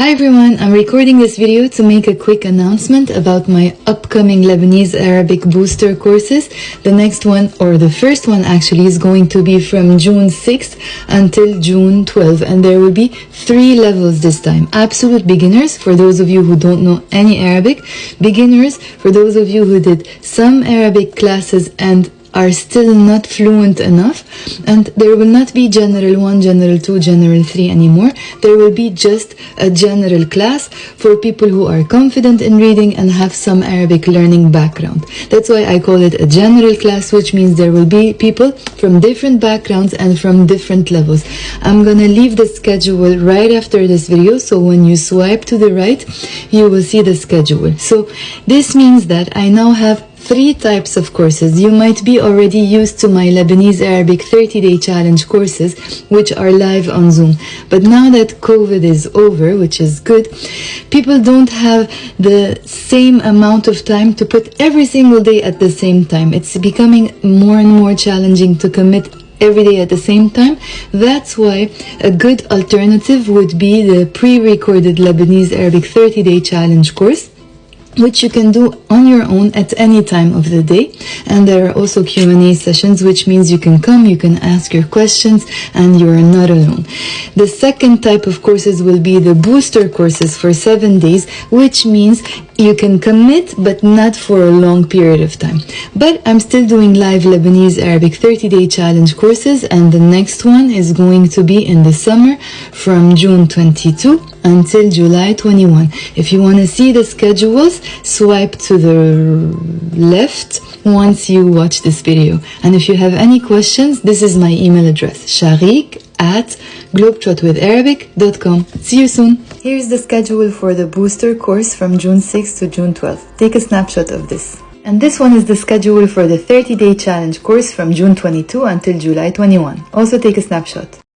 Hi everyone, I'm recording this video to make a quick announcement about my upcoming Lebanese Arabic booster courses. The next one, or the first one actually, is going to be from June 6th until June 12th, and there will be 3 levels this time. Absolute beginners, for those of you who don't know any Arabic. Beginners, for those of you who did some Arabic classes and are still not fluent enough. And there will not be General 1, General 2, General 3 anymore. There will be just a general class for people who are confident in reading and have some Arabic learning background. That's why I call it a general class, which means there will be people from different backgrounds and from different levels. I'm gonna leave the schedule right after this video, so when you swipe to the right, you will see the schedule. So this means that I now have 3 types of courses. You might be already used to my Lebanese Arabic 30-day challenge courses, which are live on Zoom. But now that COVID is over, which is good, people don't have the same amount of time to put every single day at the same time. It's becoming more and more challenging to commit every day at the same time. That's why a good alternative would be the pre-recorded Lebanese Arabic 30-day challenge course, which you can do on your own at any time of the day. And there are also Q&A sessions, which means you can come, you can ask your questions, and you are not alone. The second type of courses will be the booster courses for 7 days, which means you can commit, but not for a long period of time. But I'm still doing live Lebanese Arabic 30-day challenge courses, and the next one is going to be in the summer from June 22 until July 21. If you want to see the schedules, swipe to the left once you watch this video. And if you have any questions, this is my email address, sharik@globetrotwitharabic.com. See you soon. Here's the schedule for the booster course from June 6th to June 12th. Take a snapshot of this. And this one is the schedule for the 30-day challenge course from June 22 until July 21. Also take a snapshot.